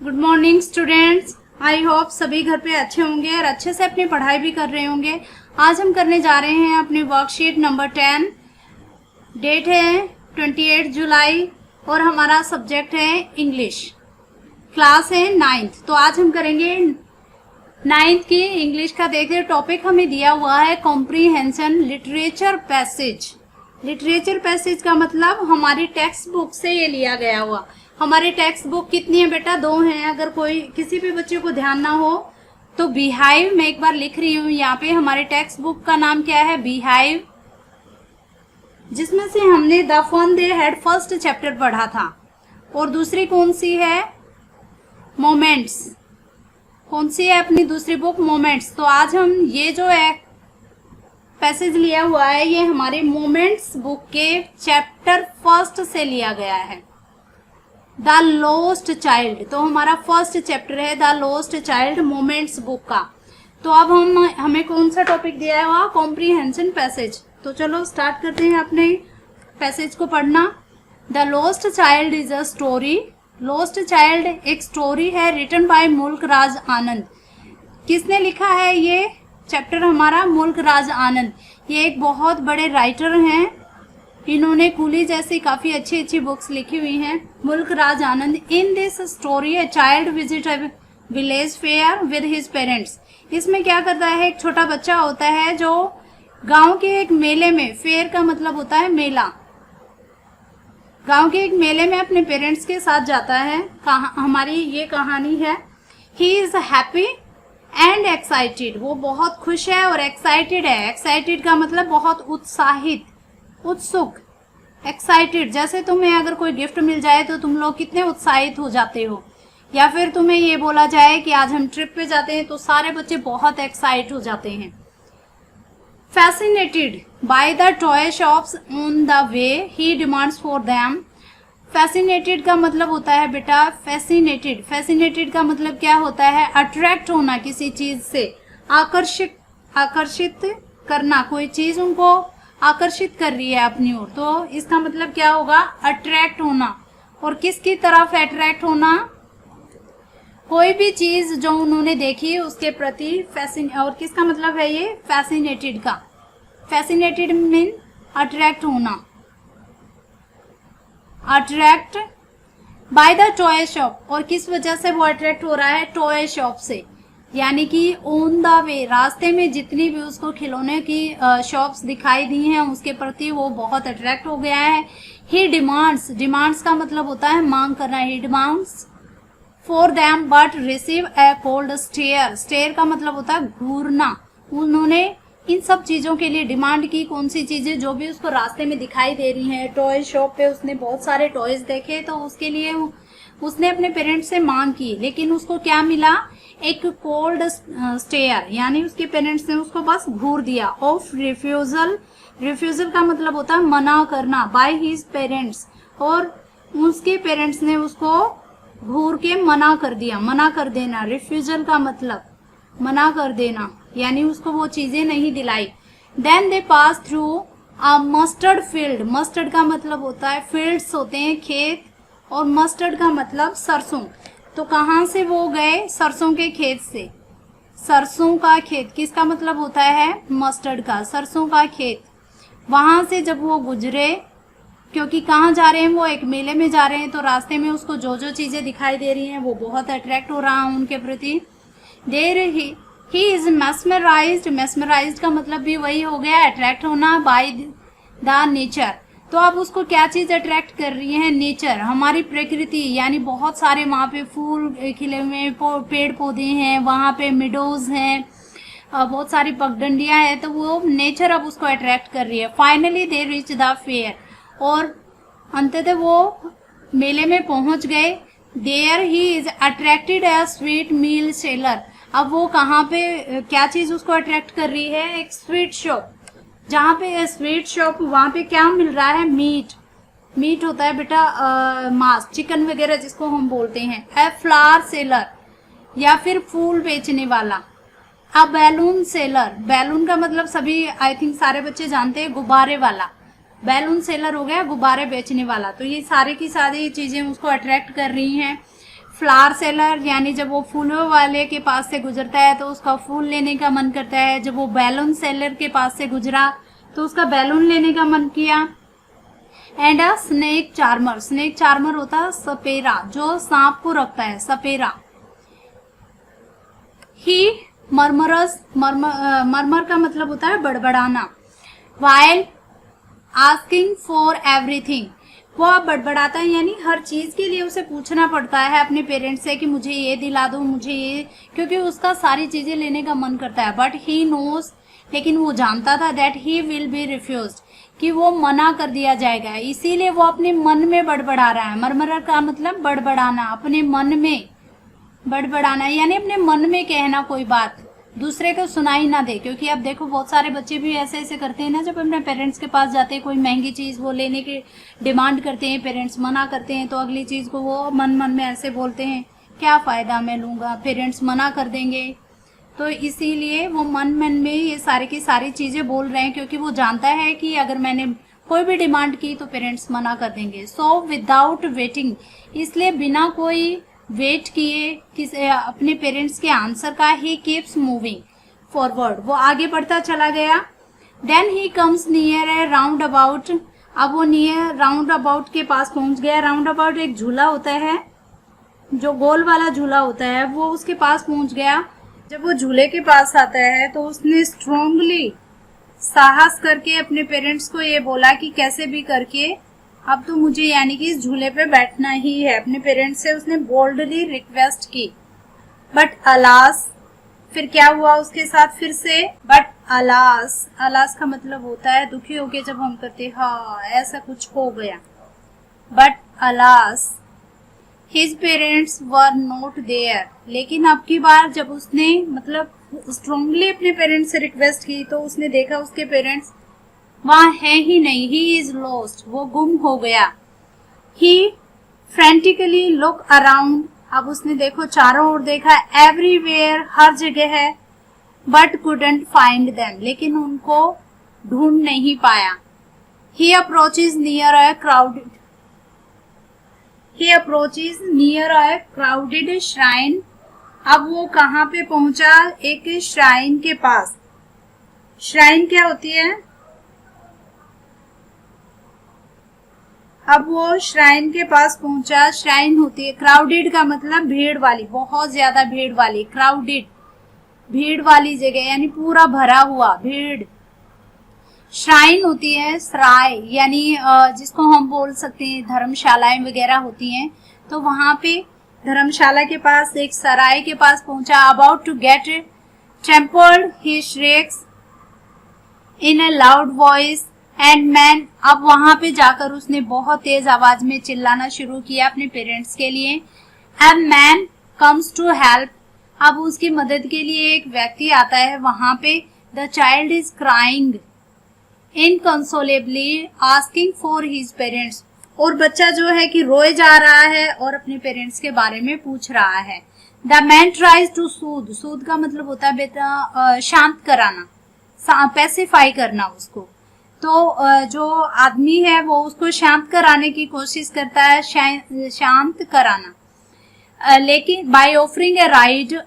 Good morning students. I hope सभी घर पे अच्छे होंगे और अच्छे से अपनी पढ़ाई भी कर रहे होंगे। आज हम करने जा रहे हैं अपनी वर्कशीट नंबर 10। डेट है 28 जुलाई और हमारा सब्जेक्ट है इंग्लिश। क्लास है 9th। तो आज हम करेंगे 9th की इंग्लिश का। देखिए टॉपिक हमें दिया हुआ है comprehension literature passage. Literature passage का मतलब हमारी टेक्स्ट बुक से ये लिया गया हुआ। हमारी टेक्स्ट बुक कितनी है बेटा? 2 हैं। अगर कोई किसी भी बच्चे को ध्यान ना हो तो बीहाइव मैं एक बार लिख रही हूँ यहाँ पे। हमारे टेक्स्ट बुक का नाम क्या है? बीहाइव, जिसमें से हमने the fun they had first chapter पढ़ा था। और दूसरी कौन सी है? मोमेंट्स। कौन सी है अपनी दूसरी बुक? मोमेंट्स। तो आज हम ये जो है पैसेज लिया हुआ है ये हमारे मोमेंट्स बुक के चैप्टर फर्स्ट से लिया गया है, द लॉस्ट चाइल्ड। तो हमारा फर्स्ट चैप्टर है the lost child moments book का। तो अब हमें कौन सा टॉपिक दिया है? वहाँ कॉम्प्रीहेंशन पैसेज। तो चलो स्टार्ट करते हैं अपने पैसेज को पढ़ना। The lost child is a story. Lost child एक स्टोरी है रिटन बाय मुल्क राज आनंद। किसने लिखा है ये चैप्टर? हमारा मुल्क राज आनंद। ये एक बहुत बड़े राइटर हैं। इन्होंने कूली जैसी काफ़ी अच्छी अच्छी बुक्स लिखी हुई हैं। Mulk Raj Anand. In this story a child visit a village fair with his parents. इसमें क्या करता है? एक छोटा बच्चा होता है जो गांव के एक मेले में, फेयर का मतलब होता है मेला, गांव के एक मेले में अपने पेरेंट्स के साथ जाता है। हमारी ये कहानी है। He is happy and excited. वो बहुत खुश है और एक्साइटेड है। एक्साइटेड का मतलब बहुत उत्साहित, उत्सुक। एक्साइटेड, जैसे तुम्हें अगर कोई गिफ्ट मिल जाए तो तुम लोग कितने उत्साहित हो जाते हो, या फिर तुम्हें ये बोला जाए कि आज हम ट्रिप पे जाते हैं तो सारे बच्चे बहुत एक्साइट हो जाते हैं। Fascinated by the toy shops on the way he demands for them. Fascinated का मतलब होता है बेटा फैसिनेटेड। फैसिनेटेड का मतलब क्या होता है? अट्रैक्ट होना किसी चीज से, आकर्षित करना। कोई चीज उनको आकर्षित कर रही है अपनी ओर, तो इसका मतलब क्या होगा? अट्रैक्ट होना। और किसकी तरफ अट्रैक्ट होना? कोई भी चीज जो उन्होंने देखी उसके प्रति और किसका मतलब है ये? फैसिनेटेड का। फैसिनेटेड मीन अट्रैक्ट होना। Attract by the toy shop. और किस वजह से वो अट्रैक्ट हो रहा है? टॉय शॉप से, यानी कि ऑन द वे, रास्ते में जितनी भी उसको खिलौने की शॉप्स दिखाई दी हैं उसके प्रति वो बहुत अट्रैक्ट हो गया है। ही डिमांड्स, डिमांड्स का मतलब होता है मांग करना। He demands for them but receive a cold stare. Stare का मतलब होता है घूरना। उन्होंने इन सब चीज़ों के लिए डिमांड की। कौन सी चीज़ें? जो भी उसको रास्ते में दिखाई दे रही हैं। टॉय शॉप पे उसने बहुत सारे टॉयज देखे तो उसके लिए उसने अपने पेरेंट्स से मांग की, लेकिन उसको क्या मिला? एक कोल्ड स्टेयर, यानी उसके पेरेंट्स ने उसको बस घूर दिया। ऑफ रिफ्यूजल, रिफ्यूजल का मतलब होता है मना करना, बाय हिज पेरेंट्स। और उसके पेरेंट्स ने उसको घूर के मना कर दिया, मना कर देना। रिफ्यूजल का मतलब मना कर देना, यानी उसको वो चीजें नहीं दिलाई। Then they pass through a mustard field. Mustard का मतलब होता है फील्ड्स होते हैं खेत, और मस्टर्ड का मतलब सरसों। तो कहाँ से वो गए? सरसों के खेत से। सरसों का खेत किसका मतलब होता है? मस्टर्ड का, सरसों का खेत। वहाँ से जब वो गुजरे, क्योंकि कहाँ जा रहे हैं? वो एक मेले में जा रहे हैं, तो रास्ते में उसको जो जो चीज़ें दिखाई दे रही हैं वो बहुत अट्रैक्ट हो रहा है उनके प्रति। देर ही इज मेस्मराइज्ड। मेस्मराइज्ड का मतलब भी वही हो गया, अट्रैक्ट होना बाय द नेचर। तो अब उसको क्या चीज़ अट्रैक्ट कर रही है? नेचर, हमारी प्रकृति, यानी बहुत सारे वहाँ पे फूल खिले हुए पेड़ पौधे हैं, वहाँ पे मिडोज हैं, बहुत सारी पगडंडियाँ हैं, तो वो नेचर अब उसको अट्रैक्ट कर रही है। Finally they reach the fair. और अंततः वो मेले में पहुँच गए। There he is attracted a sweet meal seller. अब वो कहाँ पे क्या चीज़ उसको अट्रैक्ट कर रही है? एक स्वीट शॉप। जहाँ पे स्वीट शॉप, वहाँ पे क्या मिल रहा है? मीट। मीट होता है बेटा मांस, चिकन वगैरह जिसको हम बोलते हैं। ए फ्लावर सेलर, या फिर फूल बेचने वाला। अ बैलून सेलर। बैलून का मतलब सभी आई थिंक सारे बच्चे जानते हैं, गुब्बारे वाला। बैलून सेलर हो गया गुब्बारे बेचने वाला। तो ये सारे की सारी चीज़ें उसको अट्रैक्ट कर रही हैं। फ्लावर सेलर, यानी जब वो फूलों वाले के पास से गुजरता है तो उसका फूल लेने का मन करता है। जब वो बैलून सेलर के पास से गुजरा तो उसका बैलून लेने का मन किया। And a snake charmer, snake charmer होता है सपेरा, जो सांप को रखता है, सपेरा। ही मरमरस, मरमर का मतलब होता है बड़बड़ाना। वाइल आस्किंग फॉर एवरीथिंग, वो अब बड़बड़ाता है, यानी हर चीज के लिए उसे पूछना पड़ता है अपने पेरेंट्स से कि मुझे ये दिला दो, मुझे ये, क्योंकि उसका सारी चीजें लेने का मन करता है। बट ही नोज, लेकिन वो जानता था that he will be refused, कि वो मना कर दिया जाएगा, इसीलिए वो अपने मन में बड़बड़ा रहा है। मरमर का मतलब बड़बड़ाना, अपने मन में बड़बड़ाना, यानी अपने मन में कहना कोई बात, दूसरे को सुनाई ना दे। क्योंकि अब देखो बहुत सारे बच्चे भी ऐसे ऐसे करते हैं ना, जब अपने पेरेंट्स के पास जाते हैं, कोई महंगी चीज वो लेने की डिमांड करते हैं, पेरेंट्स मना करते हैं, तो अगली चीज को वो मन मन में ऐसे बोलते हैं, क्या फायदा, मैं लूंगा, पेरेंट्स मना कर देंगे। तो इसीलिए वो मन मन में ये सारी की सारी चीजें बोल रहे हैं, क्योंकि वो जानता है कि अगर मैंने कोई भी डिमांड की तो पेरेंट्स मना कर देंगे। सो विदाउट वेटिंग, इसलिए बिना कोई वेट किए किसी अपने पेरेंट्स के आंसर का, ही कीप्स मूविंग फॉरवर्ड, वो आगे बढ़ता चला गया। Then he comes near a roundabout, अब वो नियर राउंड अबाउट के पास पहुंच गया। राउंड अबाउट एक झूला होता है, जो गोल वाला झूला होता है, वो उसके पास पहुंच गया। जब वो झूले के पास आता है तो उसने स्ट्रांगली साहस करके अपने पेरेंट्स को ये बोला कि कैसे भी करके अब तो मुझे, यानी कि इस झूले पे बैठना ही है। अपने पेरेंट्स से उसने बोल्डली रिक्वेस्ट की। बट अलास, फिर क्या हुआ उसके साथ फिर से, बट अलास, अलास का मतलब होता है दुखी होके जब हम करते, हाँ ऐसा कुछ हो गया। But alas his parents were not there, लेकिन अब की बार जब उसने मतलब स्ट्रांगली अपने पेरेंट्स से रिक्वेस्ट की तो उसने देखा उसके पेरेंट्स वहां है ही नहीं। ही इज लॉस्ट, वो गुम हो गया। ही फ्रेंटिकली लुक अराउंड, अब उसने देखो चारों ओर देखा, एवरीवेयर, हर जगह है, बट कुडंट फाइंड देम, लेकिन उनको ढूंढ नहीं पाया। He approaches near a crowded, he approaches near a crowded shrine, अब वो कहाँ पे पहुंचा, एक श्राइन के पास। श्राइन क्या होती है, अब वो श्राइन के पास पहुंचा। श्राइन होती है, क्राउडेड का मतलब भीड़ वाली, बहुत ज्यादा भीड़ वाली, क्राउडेड भीड़ वाली जगह, यानी पूरा भरा हुआ भीड़। श्राइन होती है सराय, यानी जिसको हम बोल सकते हैं धर्मशालाएं वगैरह होती हैं, तो वहां पे धर्मशाला के पास एक सराय के पास पहुंचा। About to get trampled he shrieks in a loud voice and man, अब वहां पे जाकर उसने बहुत तेज आवाज में चिल्लाना शुरू किया अपने पेरेंट्स के लिए। And man comes to help, अब उसकी मदद के लिए एक व्यक्ति आता है वहां पे। The child is crying inconsolably asking for his parents, और बच्चा जो है कि रोए जा रहा है और अपने पेरेंट्स के बारे में पूछ रहा है। The man tries to soothe, soothe का मतलब होता है बेटा शांत कराना, पैसिफाई करना उसको। तो जो आदमी है वो उसको शांत कराने की कोशिश करता है, शांत कराना, लेकिन by offering A ride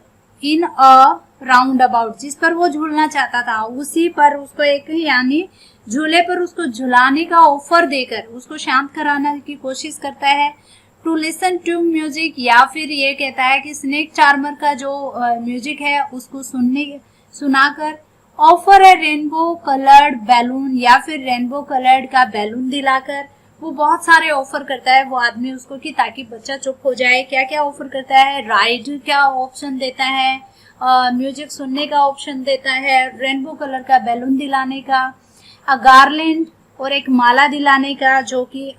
in a round about, जिस पर वो झूलना चाहता था उसी पर उसको एक, यानी झूले पर उसको झुलाने का ऑफर देकर उसको शांत कराने की कोशिश करता है। टू लिसन टू म्यूजिक, या फिर ये कहता है कि स्नेक चार्मर का जो म्यूजिक है उसको सुनाकर। ऑफर है रेनबो कलर्ड बैलून, या फिर रेनबो कलर्ड का बैलून दिलाकर। वो बहुत सारे ऑफर करता है वो आदमी उसको कि ताकि बच्चा चुप हो जाए। क्या क्या ऑफर करता है, राइड का ऑप्शन देता है, म्यूजिक सुनने का ऑप्शन देता है, रेनबो कलर का बैलून दिलाने का, गार्लैंड और एक माला दिलाने का जो कि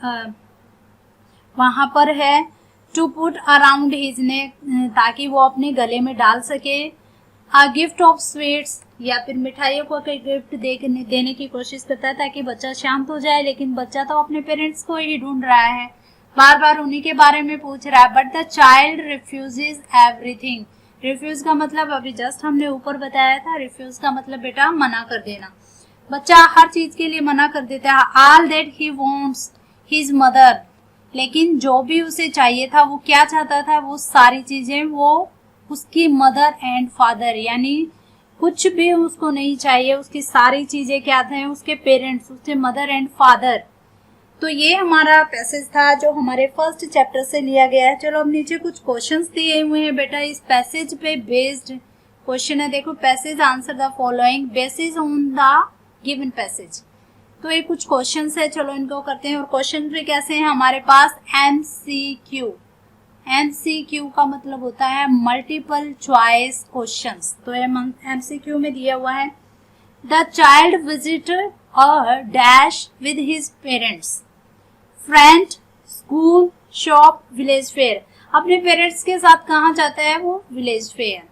वहां पर है। To put around his neck, ताकि वो अपने गले में डाल सके। अ गिफ्ट ऑफ स्वीट्स, या फिर मिठाइयों को गिफ्ट देने की कोशिश करता है ताकि बच्चा शांत हो जाए, लेकिन बच्चा तो अपने पेरेंट्स को ही ढूंढ रहा है, बार बार उन्हीं के बारे में पूछ रहा है। But the child refuses everything, refuse का मतलब अभी जस्ट हमने ऊपर बताया था, रिफ्यूज का मतलब बेटा मना कर देना। बच्चा हर चीज के लिए मना कर देता है। All that he wants his mother, लेकिन जो भी उसे चाहिए था वो क्या चाहता था, वो सारी चीजें वो उसकी मदर एंड फादर, यानी कुछ भी उसको नहीं चाहिए, उसकी सारी चीजें क्या थे, उसके पेरेंट्स, उसके मदर एंड फादर। तो ये हमारा पैसेज था जो हमारे फर्स्ट चैप्टर से लिया गया है। चलो अब नीचे कुछ क्वेश्चंस दिए हुए हैं बेटा, इस पैसेज पे बेस्ड क्वेश्चन है। देखो, passage answer the following basis on the given passage. तो ये कुछ क्वेश्चंस है, चलो इनको करते हैं। और क्वेश्चन भी कैसे हैं हमारे पास, एमसीक्यू। एमसीक्यू का मतलब होता है मल्टीपल चॉइस क्वेश्चंस। तो ये एमसीक्यू में दिया हुआ है, the child visited a dash with his parents, friend, school, shop, village fair. अपने पेरेंट्स के साथ कहाँ जाता है वो, विलेज फेयर।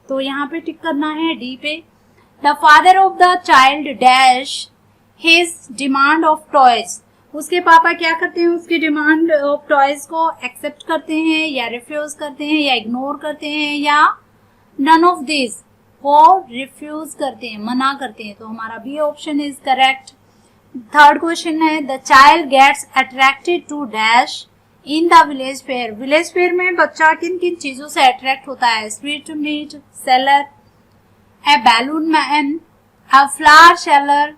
तो यहाँ पे टिक करना है डी पे। The father of the child dash his demand of toys. उसके पापा क्या करते हैं, उसकी डिमांड ऑफ टॉयज को एक्सेप्ट करते हैं या रिफ्यूज करते हैं या इग्नोर करते हैं या नन ऑफ दिस, वो रिफ्यूज करते हैं, मना करते हैं। तो हमारा B option is correct. Third question है, the child gets attracted to dash in the village fair. Village fair में बच्चा किन किन चीजों से अट्रैक्ट होता है, sweet meat seller, a balloon man, a flower seller,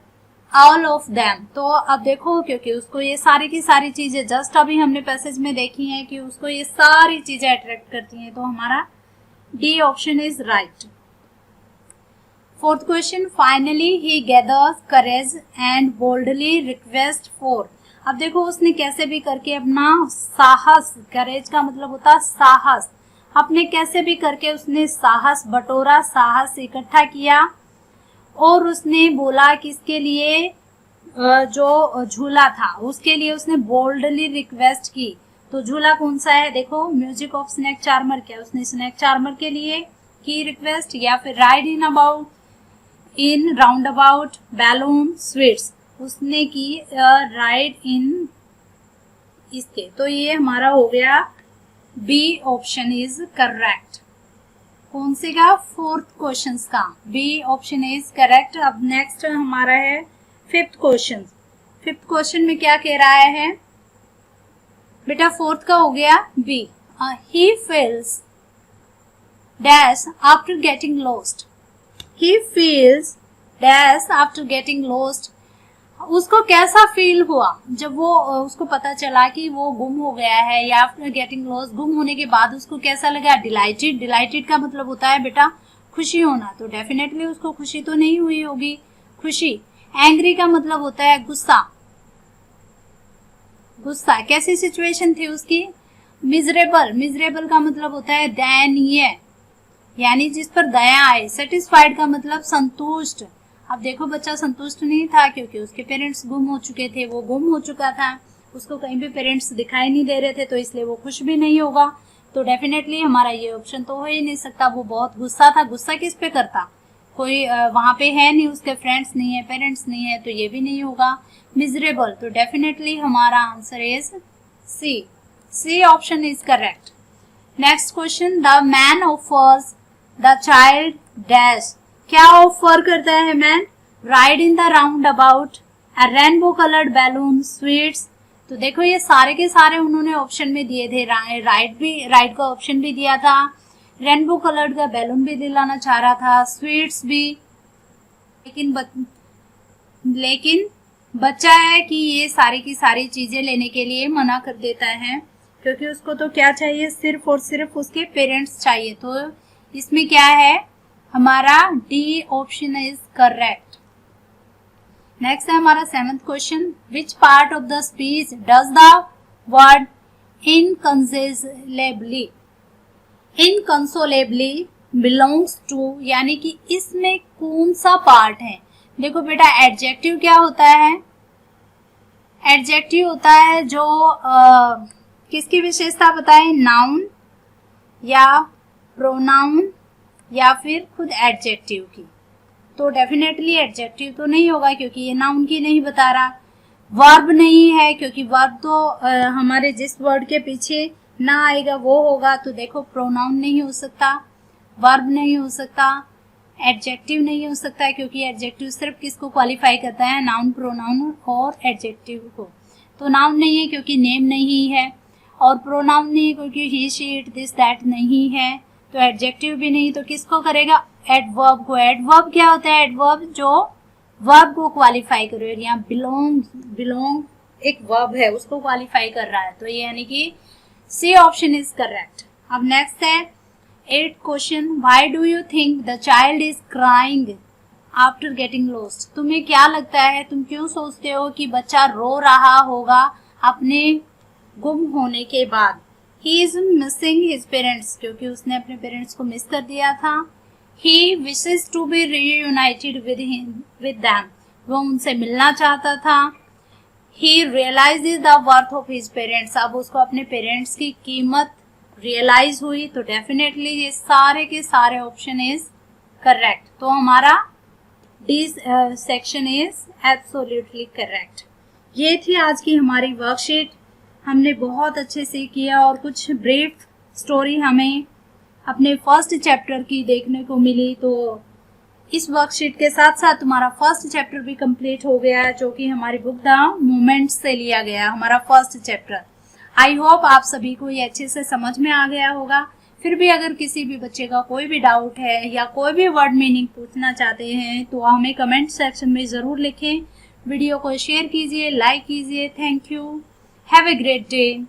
all of them. तो अब देखो, क्योंकि उसको ये सारी की सारी चीजें जस्ट अभी हमने पैसेज में देखी हैं कि उसको ये सारी चीजें अट्रैक्ट करती हैं, तो हमारा D option is right. Fourth question, finally he gathers courage and boldly request for. अब देखो, उसने कैसे भी करके अपना साहस, करेज का मतलब होता है साहस, अपने कैसे भी करके उसने साहस बटोरा, साहस इकट्ठा किया और उसने बोला किसके लिए, जो झूला था उसके लिए उसने बोल्डली रिक्वेस्ट की। तो झूला कौन सा है, देखो, म्यूजिक ऑफ स्नेक चार्मर। क्या उसने स्नेक चार्मर के लिए की रिक्वेस्ट, या फिर ride in about in round about, balloon, sweets, उसने की राइड इन इसके। तो ये हमारा हो गया बी ऑप्शन इज करेक्ट। कौन से का, फोर्थ क्वेश्चन का बी ऑप्शन इज करेक्ट। अब नेक्स्ट हमारा है फिफ्थ क्वेश्चन। फिफ्थ क्वेश्चन में क्या कह रहा है बेटा, फोर्थ का हो गया B, he feels dash after getting lost. He feels dash after getting lost. उसको कैसा फील हुआ जब वो उसको पता चला कि वो गुम हो गया है, या आफ्टर गेटिंग लॉस्ट, गुम होने के बाद उसको कैसा लगा, डिलाइटेड। डिलाइटेड का मतलब होता है बेटा खुशी होना, तो डेफिनेटली उसको खुशी तो नहीं हुई होगी, खुशी। एंग्री का मतलब होता है गुस्सा, गुस्सा। कैसी सिचुएशन थी उसकी, मिजरेबल। मिजरेबल का मतलब होता है दयनीय, यानी जिस पर दया आए। सेटिस्फाइड का मतलब संतुष्ट। अब देखो, बच्चा संतुष्ट नहीं था क्योंकि उसके पेरेंट्स गुम हो चुके थे, वो गुम हो चुका था, उसको कहीं भी पेरेंट्स दिखाई नहीं दे रहे थे, तो इसलिए वो खुश भी नहीं होगा। तो डेफिनेटली हमारा ये ऑप्शन तो हो ही नहीं सकता, वो बहुत गुस्सा था। गुस्सा किस पे करता, कोई वहां पे है नहीं, उसके फ्रेंड्स नहीं है, पेरेंट्स नहीं है, तो ये भी नहीं होगा। मिजरेबल, तो डेफिनेटली हमारा answer is C. C option is correct. Next question, the man offers the child dash. क्या ऑफर करता है man, ride in the roundabout, a rainbow coloured balloon, sweets. तो देखो, ये सारे के सारे उन्होंने ऑप्शन में दिए थे। राइड का ऑप्शन भी दिया था, रेनबो कलर्ड का बैलून भी दिलाना चाह रहा था, स्वीट्स भी। लेकिन बच्चा है कि ये सारी की सारी चीजें लेने के लिए मना कर देता है, क्योंकि उसको तो क्या चाहिए, सिर्फ और सिर्फ उसके पेरेंट्स चाहिए। तो इसमें क्या है, हमारा D option is correct. Next है हमारा seventh question, which part of the speech does the word inconsolably, inconsolably belongs to, यानी कि इसमें कौन सा पार्ट है। देखो बेटा, एडजेक्टिव क्या होता है, एडजेक्टिव होता है जो किसकी विशेषता बताए, नाउन या प्रोनाउन या फिर खुद एडजेक्टिव की। तो डेफिनेटली एडजेक्टिव तो नहीं होगा क्योंकि ये नाउन की नहीं बता रहा। वर्ब नहीं है क्योंकि वर्ब तो हमारे जिस वर्ड के पीछे ना आएगा वो होगा। तो देखो, प्रोनाउन नहीं हो सकता, वर्ब नहीं हो सकता, एडजेक्टिव नहीं हो सकता, क्योंकि एडजेक्टिव सिर्फ किसको क्वालिफाई करता है, नाउन, प्रोनाउन और एडजेक्टिव को। तो नाउन नहीं है क्योंकि नेम नहीं है, और प्रोनाउन नहीं है क्योंकि ही शी इट दिस दैट नहीं है, तो एडजेक्टिव भी नहीं, तो किसको करेगा, एडवर्ब को। एडवर्ब क्या होता है, एडवर्ब जो वर्ब को क्वालिफाई करे, यहाँ बिलोंग एक वर्ब है उसको क्वालिफाई कर रहा है, तो ये यानी कि सी ऑप्शन इज करेक्ट। अब नेक्स्ट है 8th question, why do you think the child is crying after getting lost. तुम्हें क्या लगता है, तुम क्यों सोचते हो कि बच्चा रो रहा होगा अपने गुम होने के बाद। He is missing his parents, क्योंकि उसने अपने पेरेंट्स को मिस कर दिया था। He wishes to be reunited with them, वो उनसे मिलना चाहता था। He realizes the worth of his parents, अब उसको अपने पेरेंट्स की कीमत रियलाइज हुई, तो डेफिनेटली ये सारे के सारे ऑप्शन इज करेक्ट। तो हमारा D section is absolutely correct. ये थी आज की हमारी वर्कशीट, हमने बहुत अच्छे से किया और कुछ ब्रीफ स्टोरी हमें अपने फर्स्ट चैप्टर की देखने को मिली। तो इस वर्कशीट के साथ साथ तुम्हारा फर्स्ट चैप्टर भी कंप्लीट हो गया है, जो कि हमारी बुक द मोमेंट्स से लिया गया हमारा फर्स्ट चैप्टर। आई होप आप सभी को ये अच्छे से समझ में आ गया होगा। फिर भी अगर किसी भी बच्चे का कोई भी डाउट है या कोई भी वर्ड मीनिंग पूछना चाहते हैं तो हमें कमेंट सेक्शन में ज़रूर लिखें। वीडियो को शेयर कीजिए, लाइक कीजिए। Thank you, have a great day.